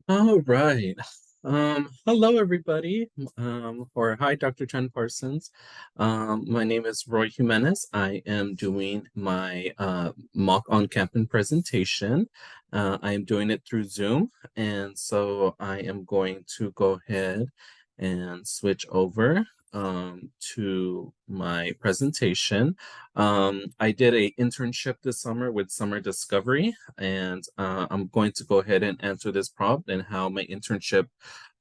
All right. Hello everybody. Or hi, Dr. Chen Parsons. My name is Roy Jimenez. I am doing my mock on-campus presentation. I am doing it through Zoom, and so I am going to go ahead and switch over to my presentation. I did a internship this summer with Summer Discovery, and I'm going to go ahead and answer this prompt and how my internship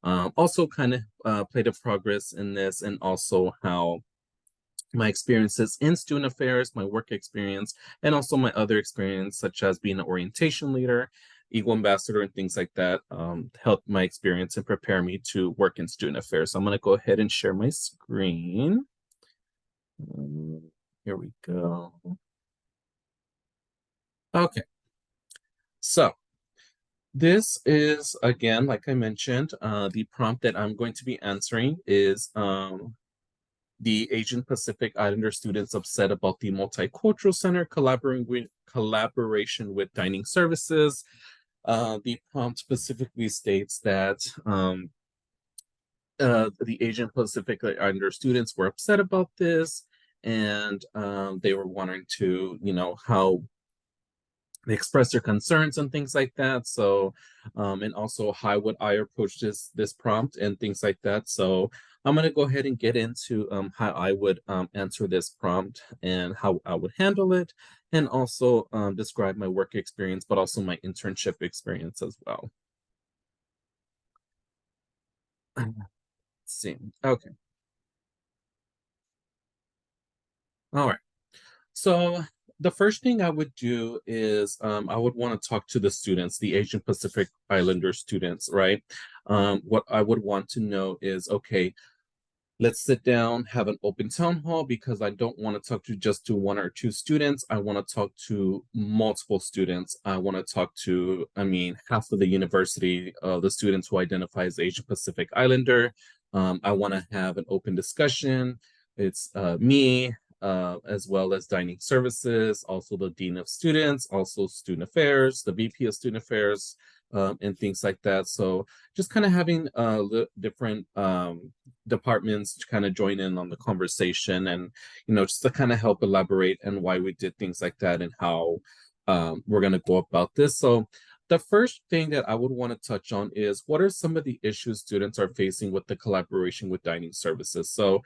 also kind of played a progress in this, and also how my experiences in student affairs, my work experience, and also my other experience, such as being an orientation leader, Eagle Ambassador, and things like that, helped my experience and prepare me to work in student affairs. So I'm going to go ahead and share my screen. Here we go. Okay, so this is, again, like I mentioned, the prompt that I'm going to be answering is the Asian Pacific Islander students upset about the Multicultural Center collaboration with dining services. The prompt specifically states that the Asian Pacific Islander students were upset about this, and they were wanting to, how they express their concerns and things like that. So, and also how would I approach this prompt and things like that. So I'm going to go ahead and get into how I would answer this prompt and how I would handle it, and also describe my work experience, but also my internship experience as well. Let's see. Okay. All right. So the first thing I would do is I would want to talk to the students, the Asian Pacific Islander students, right? What I would want to know is, okay, let's sit down, have an open town hall, because I don't want to talk to just to one or two students. I want to talk to multiple students. I want to talk to, half of the university, the students who identify as Asian Pacific Islander. I want to have an open discussion. It's me, as well as dining services, also the dean of students, also student affairs, the VP of student affairs, and things like that. So just kind of having different departments to kind of join in on the conversation, and just to kind of help elaborate and why we did things like that, and how we're going to go about this. So the first thing that I would want to touch on is, what are some of the issues students are facing with the collaboration with dining services? So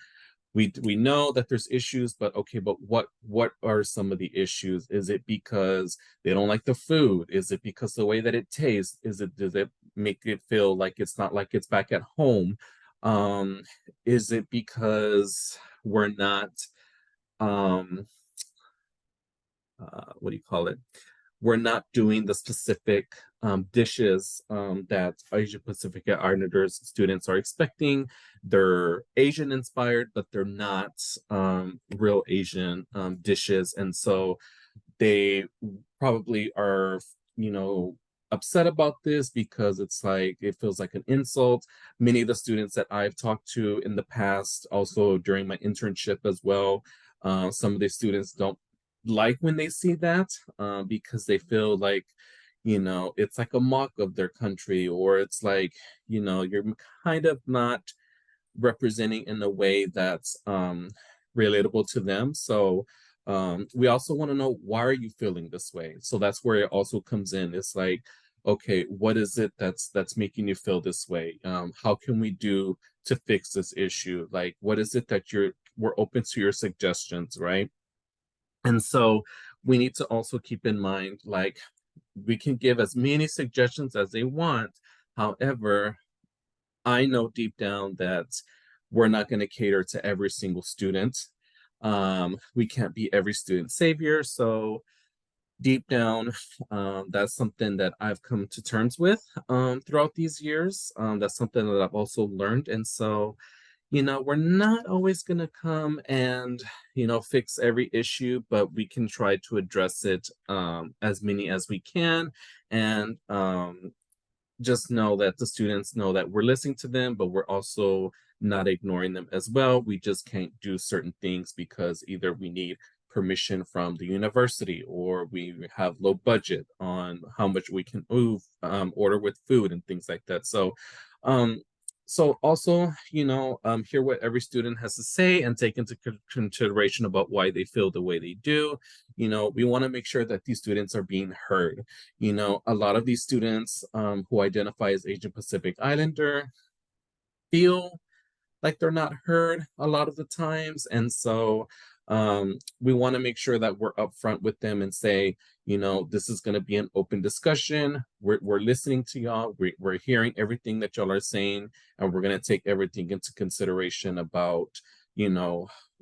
we know that there's issues, but okay, but what are some of the issues? Is it because they don't like the food? Is it because the way that it tastes? Does it make it feel like it's not like it's back at home? um is it because we're not, um what do you call it, we're not doing the specific dishes that Asia Pacific Islanders students are expecting? They're Asian inspired, but they're not real Asian dishes. And so they probably are, you know, upset about this because it's like it feels like an insult. Many of the students that I've talked to in the past, also during my internship as well, some of the students don't like when they see that, because they feel like, it's like a mock of their country, or it's like, you're kind of not representing in a way that's relatable to them. So we also want to know, why are you feeling this way? So that's where it also comes in. It's like, okay, what is it that's making you feel this way? How can we do to fix this issue? Like, what is it that we're open to your suggestions, right? And so we need to also keep in mind, like, we can give as many suggestions as they want. However, I know deep down that we're not going to cater to every single student. We can't be every student's savior. So deep down, that's something that I've come to terms with throughout these years. That's something that I've also learned. And so, we're not always going to come and, fix every issue, but we can try to address it, as many as we can. And just know that the students know that we're listening to them, but we're also not ignoring them as well. We just can't do certain things because either we need permission from the university, or we have low budget on how much we can move, order with food and things like that. Um, so also, hear what every student has to say and take into consideration about why they feel the way they do. We want to make sure that these students are being heard. A lot of these students who identify as Asian Pacific Islander feel like they're not heard a lot of the times. And so we want to make sure that we're upfront with them and say, this is going to be an open discussion. We're listening to y'all. We're hearing everything that y'all are saying, and we're going to take everything into consideration about,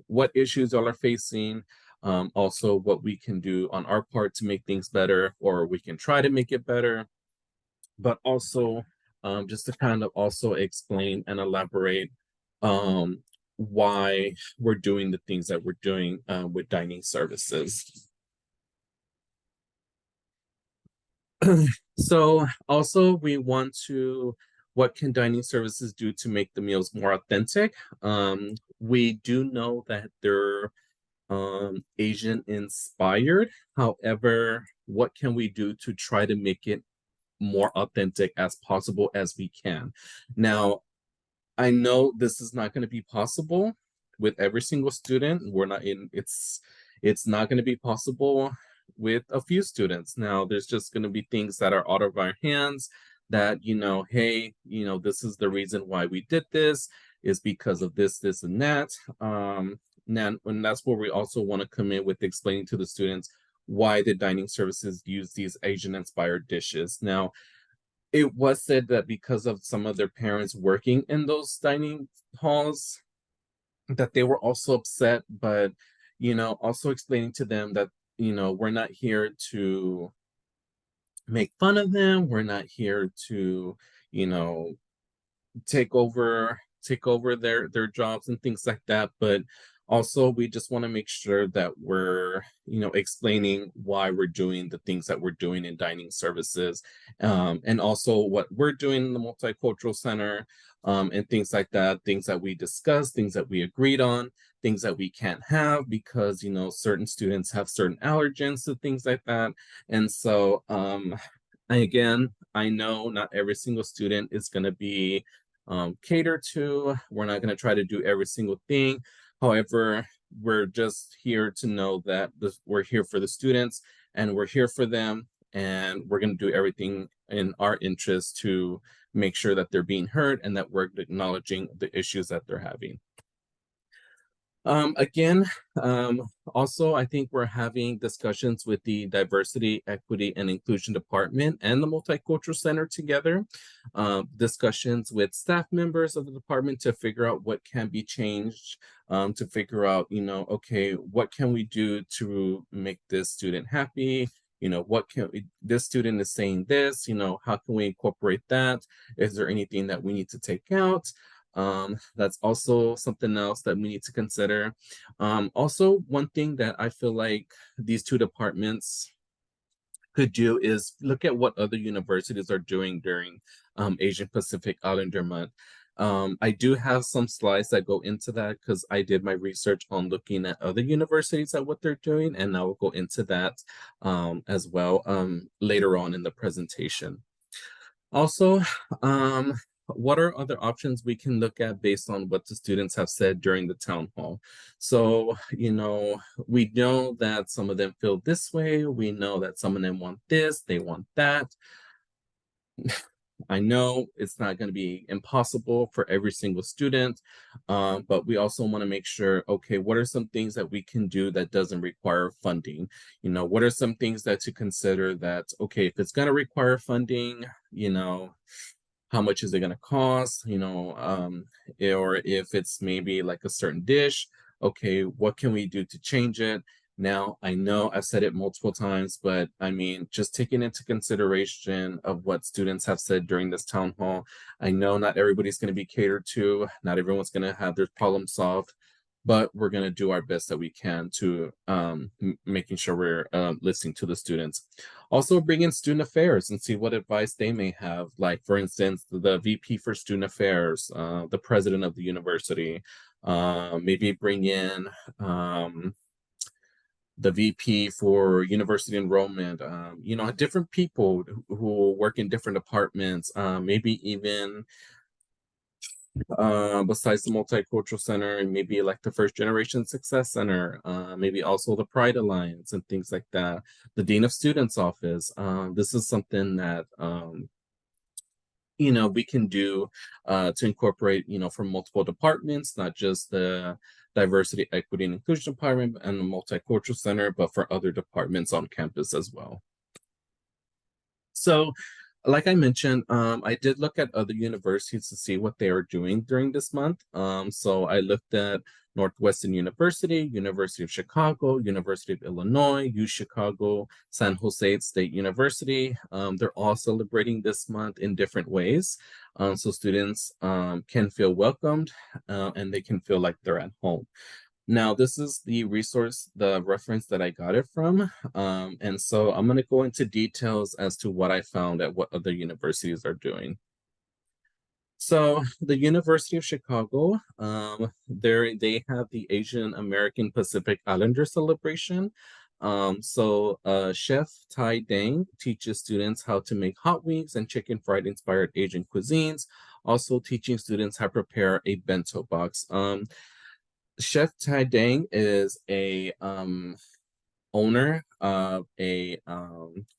what issues y'all are facing. Also, what we can do on our part to make things better, or we can try to make it better. But also, just to kind of also explain and elaborate why we're doing the things that we're doing with dining services. So also we want to, what can dining services do to make the meals more authentic? We do know that they're Asian inspired. However, what can we do to try to make it more authentic as possible as we can? Now, I know this is not going to be possible with every single student. We're not in, it's not going to be possible with a few students. Now, there's just going to be things that are out of our hands that, hey, this is the reason why we did this is because of this, and that. And that's where we also want to come in with explaining to the students why the dining services use these Asian inspired dishes. Now, it was said that because of some of their parents working in those dining halls, that they were also upset, but also explaining to them that we're not here to make fun of them. We're not here to, you know, take over their jobs and things like that, but also we just want to make sure that we're explaining why we're doing the things that we're doing in dining services, and also what we're doing in the multicultural center, and things like that, things that we discussed, things that we agreed on, things that we can't have because certain students have certain allergens to things like that. And so again, I know not every single student is going to be catered to. We're not going to try to do every single thing. However, we're just here to know that we're here for the students and we're here for them, and we're going to do everything in our interest to make sure that they're being heard and that we're acknowledging the issues that they're having. Again, also, I think we're having discussions with the Diversity, Equity, and Inclusion Department and the Multicultural Center together, discussions with staff members of the department to figure out what can be changed, to figure out, okay, what can we do to make this student happy? This student is saying this, how can we incorporate that? Is there anything that we need to take out? That's also something else that we need to consider. Also, one thing that I feel like these two departments could do is look at what other universities are doing during Asian Pacific Islander Month. I do have some slides that go into that because I did my research on looking at other universities at what they're doing, and I will go into that as well later on in the presentation. Also, what are other options we can look at based on what the students have said during the town hall? So, we know that some of them feel this way. We know that some of them want this, they want that. I know it's not going to be impossible for every single student, but we also want to make sure, okay, what are some things that we can do that doesn't require funding? What are some things that to consider that, okay, if it's going to require funding, how much is it going to cost, or if it's maybe like a certain dish, okay, what can we do to change it? Now, I know I've said it multiple times, but I mean, just taking into consideration of what students have said during this town hall, I know not everybody's going to be catered to, not everyone's going to have their problem solved, but we're going to do our best that we can to making sure we're listening to the students. Also bring in student affairs and see what advice they may have. Like, for instance, the VP for student affairs, the president of the university, maybe bring in the VP for university enrollment, different people who work in different departments, maybe even besides the Multicultural Center, maybe like the First Generation Success Center, maybe also the Pride Alliance and things like that, the Dean of Students Office. This is something that we can do to incorporate, from multiple departments, not just the Diversity, Equity, and Inclusion Department and the Multicultural Center, but for other departments on campus as well. So, like I mentioned, I did look at other universities to see what they are doing during this month. So I looked at Northwestern University, University of Chicago, University of Illinois, U Chicago, San Jose State University. They're all celebrating this month in different ways. So students can feel welcomed and they can feel like they're at home. Now, this is the resource, the reference that I got it from. And so I'm going to go into details as to what I found at what other universities are doing. So the University of Chicago, they have the Asian American Pacific Islander celebration. Chef Tai Dang teaches students how to make hot wings and chicken fried inspired Asian cuisines, also teaching students how to prepare a bento box. Chef Tai Dang is a owner of a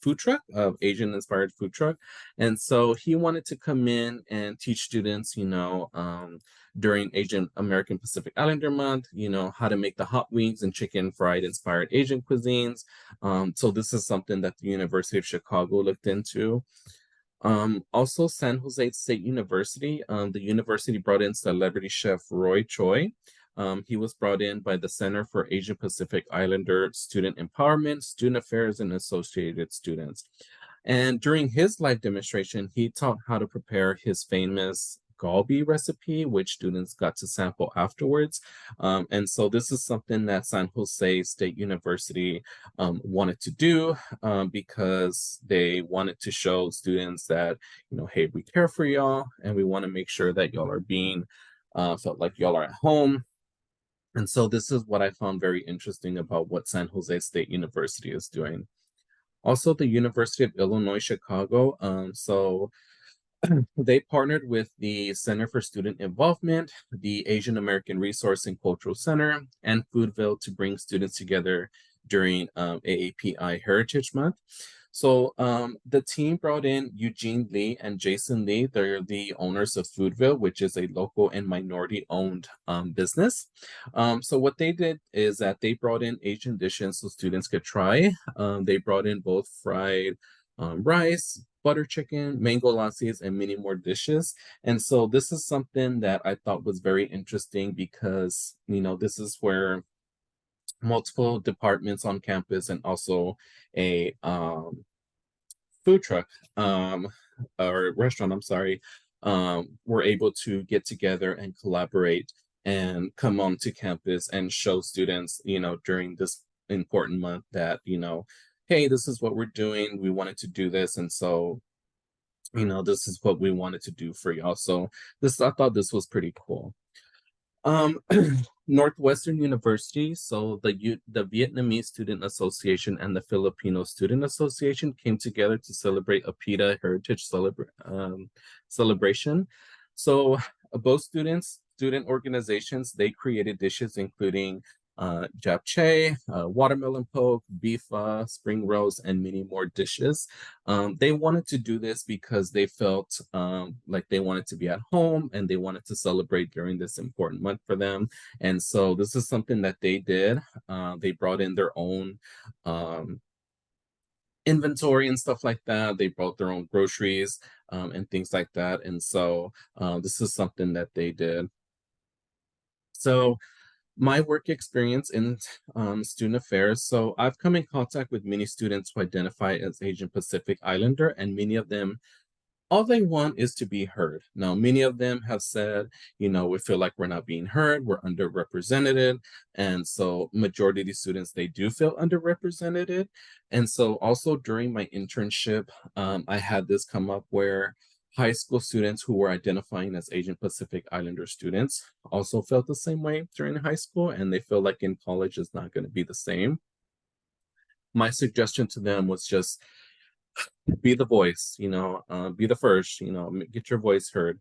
food truck, of Asian inspired food truck. And so he wanted to come in and teach students, during Asian American Pacific Islander Month, how to make the hot wings and chicken fried inspired Asian cuisines. So this is something that the University of Chicago looked into. Also, San Jose State University, the university brought in celebrity chef Roy Choi. He was brought in by the Center for Asian Pacific Islander Student Empowerment, Student Affairs, and Associated Students. And during his live demonstration, he taught how to prepare his famous galbi recipe, which students got to sample afterwards. And so this is something that San Jose State University wanted to do because they wanted to show students that, hey, we care for y'all and we want to make sure that y'all are being felt like y'all are at home. And so this is what I found very interesting about what San Jose State University is doing. Also, the University of Illinois Chicago. They partnered with the Center for Student Involvement, the Asian American Resource and Cultural Center, and Foodville to bring students together during AAPI Heritage Month. So the team brought in Eugene Lee and Jason Lee. They're the owners of Foodville, which is a local and minority-owned business. So what they did is that they brought in Asian dishes so students could try. They brought in both fried rice, butter chicken, mango lassis, and many more dishes. And so this is something that I thought was very interesting because, this is where multiple departments on campus and also a food truck or restaurant, I'm sorry, were able to get together and collaborate and come onto campus and show students, during this important month that, hey, this is what we're doing. We wanted to do this. And so, this is what we wanted to do for y'all. So I thought this was pretty cool. Northwestern University, so the Vietnamese Student Association and the Filipino Student Association came together to celebrate a PITA Heritage celebration. So both student organizations, they created dishes including japchae, watermelon poke, beef spring rolls, and many more dishes. They wanted to do this because they felt like they wanted to be at home and they wanted to celebrate during this important month for them. And so this is something that they did. They brought in their own inventory and stuff like that. They brought their own groceries and things like that. And so this is something that they did. So my work experience in student affairs. So I've come in contact with many students who identify as Asian Pacific Islander, and many of them, all they want is to be heard. Now, many of them have said, we feel like we're not being heard, we're underrepresented. And so majority of these students, they do feel underrepresented. And so also during my internship, I had this come up where high school students who were identifying as Asian Pacific Islander students also felt the same way during high school, and they feel like in college is not going to be the same. My suggestion to them was just be the voice, be the first, get your voice heard,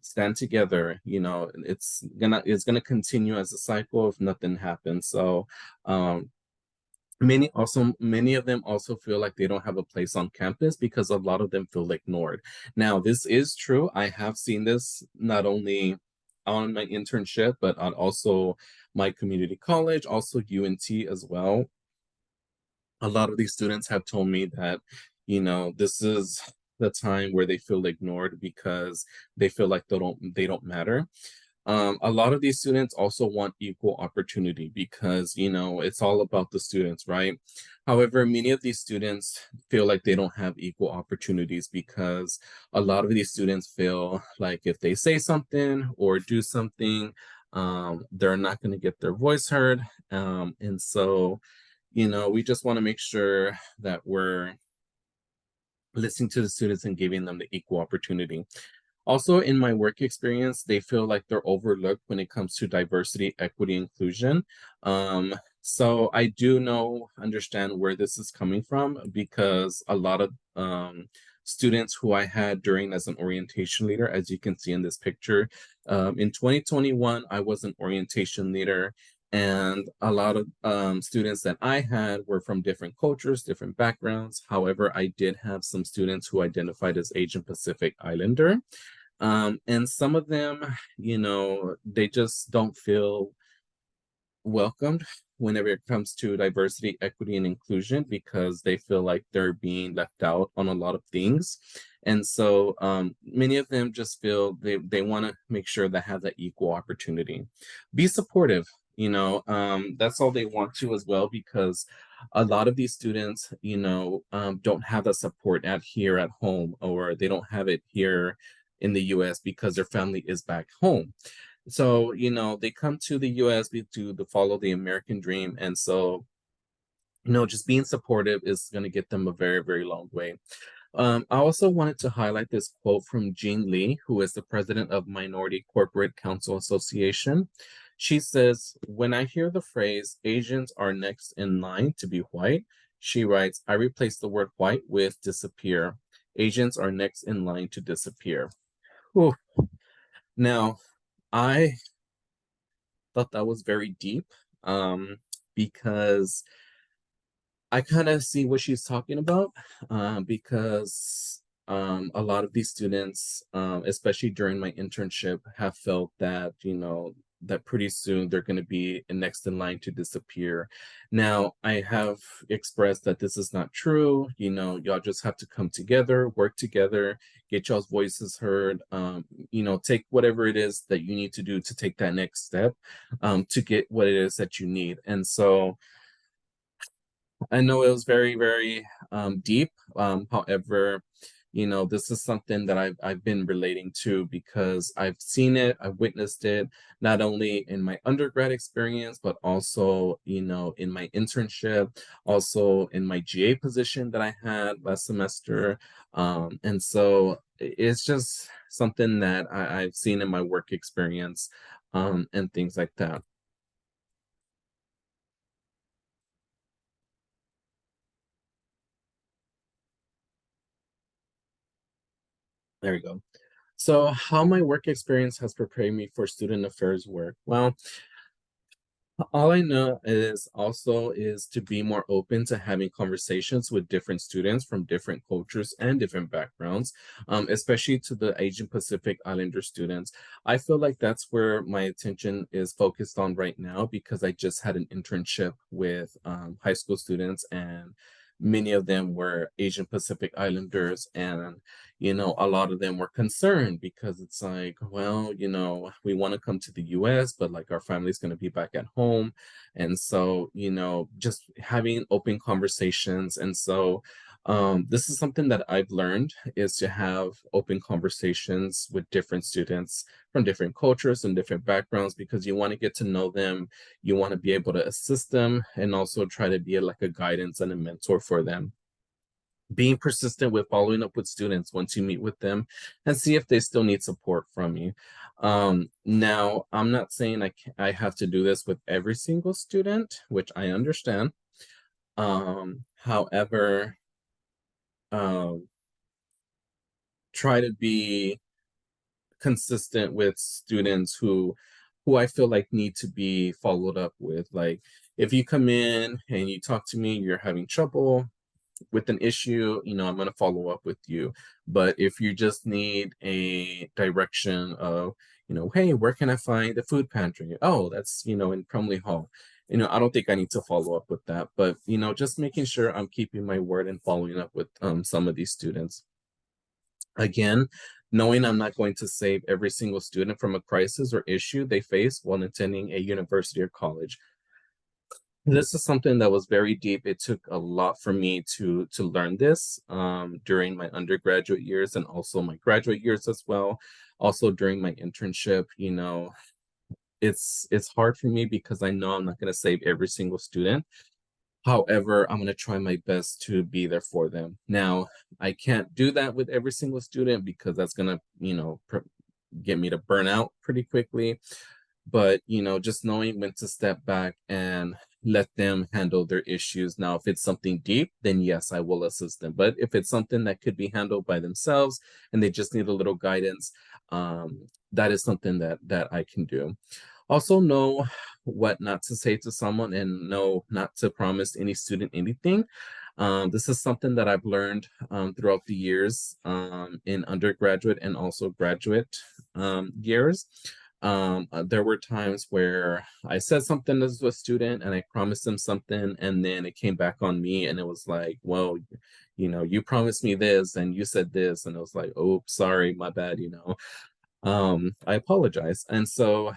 stand together, it's gonna continue as a cycle if nothing happens. So um many of them also feel like they don't have a place on campus because a lot of them feel ignored. Now, this is true. I have seen this not only on my internship, but on also my community college, also UNT as well. A lot of these students have told me that, this is the time where they feel ignored because they feel like they don't matter. A lot of these students also want equal opportunity because, it's all about the students, right? However, many of these students feel like they don't have equal opportunities because a lot of these students feel like if they say something or do something, they're not going to get their voice heard. And so, we just want to make sure that we're listening to the students and giving them the equal opportunity. Also, in my work experience, they feel like they're overlooked when it comes to diversity, equity, inclusion. So I do understand where this is coming from because a lot of students who I had during as an orientation leader, as you can see in this picture, in 2021, I was an orientation leader. And a lot of students that I had were from different cultures, different backgrounds. However, I did have some students who identified as Asian Pacific Islander. And some of them, they just don't feel welcomed whenever it comes to diversity, equity, and inclusion because they feel like they're being left out on a lot of things. And so many of them just feel they want to make sure they have that equal opportunity. Be supportive, that's all they want to as well because a lot of these students, don't have the support at here at home or they don't have it here in the US because their family is back home. So, they come to the US to follow the American dream. And so, just being supportive is going to get them a very, very long way. I also wanted to highlight this quote from Jean Lee, who is the president of Minority Corporate Council Association. She says, "When I hear the phrase Asians are next in line to be white," she writes, "I replace the word white with disappear. Asians are next in line to disappear." Whew. Now, I thought that was very deep because I kind of see what she's talking about because a lot of these students, especially during my internship, have felt that, that pretty soon they're going to be next in line to disappear. Now, I have expressed that this is not true. Y'all just have to come together, work together, get y'all's voices heard, take whatever it is that you need to do to take that next step to get what it is that you need. And so, I know it was very, very deep. However, this is something that I've been relating to because I've seen it, I've witnessed it, not only in my undergrad experience, but also, in my internship, also in my GA position that I had last semester. And so it's just something that I've seen in my work experience and things like that. There you go. So, how my work experience has prepared me for student affairs work? Well, all I know is to be more open to having conversations with different students from different cultures and different backgrounds, especially to the Asian Pacific Islander students. I feel like that's where my attention is focused on right now because I just had an internship with high school students and many of them were Asian Pacific Islanders and a lot of them were concerned because it's like, well, we want to come to the US, but like our family's going to be back at home. And so, just having open conversations. And so, this is something that I've learned is to have open conversations with different students from different cultures and different backgrounds because you want to get to know them, you want to be able to assist them, and also try to be like a guidance and a mentor for them. Being persistent with following up with students once you meet with them and see if they still need support from you. Now, I'm not saying I have to do this with every single student, which I understand. However, um, try to be consistent with students who I feel like need to be followed up with. Like if you come in and you talk to me, you're having trouble with an issue, I'm going to follow up with you. But if you just need a direction of, hey, where can I find the food pantry? Oh, that's, in Crumley Hall. I don't think I need to follow up with that, but just making sure I'm keeping my word and following up with some of these students. Again, knowing I'm not going to save every single student from a crisis or issue they face while attending a university or college. This is something that was very deep. It took a lot for me to learn this during my undergraduate years and also my graduate years as well. Also during my internship, it's hard for me because I know I'm not going to save every single student. However, I'm going to try my best to be there for them. Now, I can't do that with every single student because that's going to, get me to burn out pretty quickly. But, just knowing when to step back and let them handle their issues. Now, if it's something deep, then yes, I will assist them. But if it's something that could be handled by themselves and they just need a little guidance, that is something that I can do. Also know what not to say to someone and know not to promise any student anything. This is something that I've learned throughout the years in undergraduate and also graduate years. There were times where I said something as a student and I promised them something, and then it came back on me, and it was like, well, you promised me this and you said this, and it was like, oh, sorry, my bad, I apologize. And so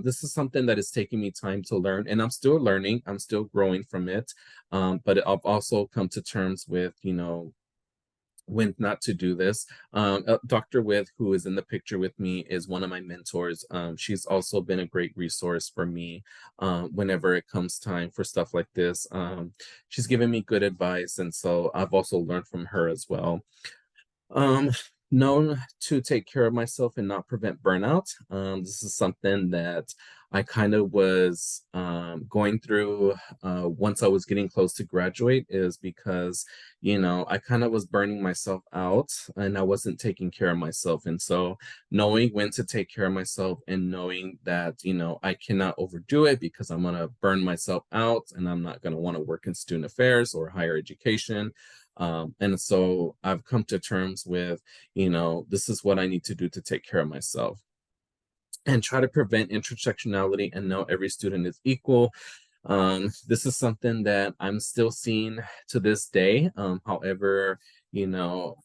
this is something that is taking me time to learn, and I'm still learning, I'm still growing from it. But I've also come to terms with, when not to do this. Dr. With, who is in the picture with me, is one of my mentors. She's also been a great resource for me whenever it comes time for stuff like this. She's given me good advice, and so I've also learned from her as well. Um, Known to take care of myself and not prevent burnout. This is something that I kind of was going through once I was getting close to graduate, is because, I kind of was burning myself out and I wasn't taking care of myself. And so knowing when to take care of myself and knowing that, I cannot overdo it because I'm going to burn myself out and I'm not going to want to work in student affairs or higher education. And so I've come to terms with, this is what I need to do to take care of myself and try to prevent intersectionality and know every student is equal. This is something that I'm still seeing to this day. However,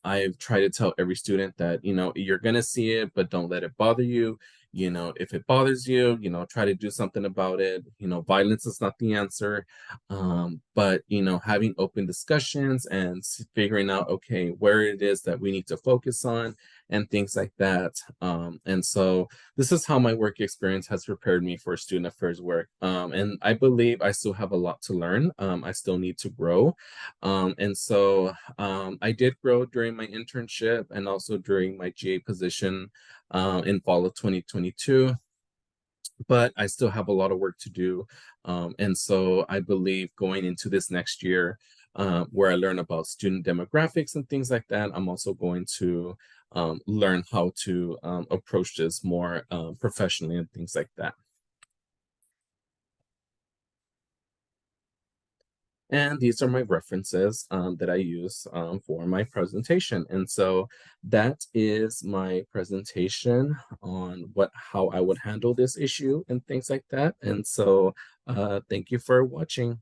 I've tried to tell every student that, you're going to see it, but don't let it bother you. If it bothers you, try to do something about it. Violence is not the answer. But, having open discussions and figuring out, okay, where it is that we need to focus on and things like that. And so this is how my work experience has prepared me for student affairs work. And I believe I still have a lot to learn. I still need to grow. And so I did grow during my internship and also during my GA position in fall of 2022. But I still have a lot of work to do. And so I believe going into this next year, where I learn about student demographics and things like that, I'm also going to learn how to approach this more professionally and things like that. And these are my references that I use for my presentation. And so that is my presentation on how I would handle this issue and things like that. And so thank you for watching.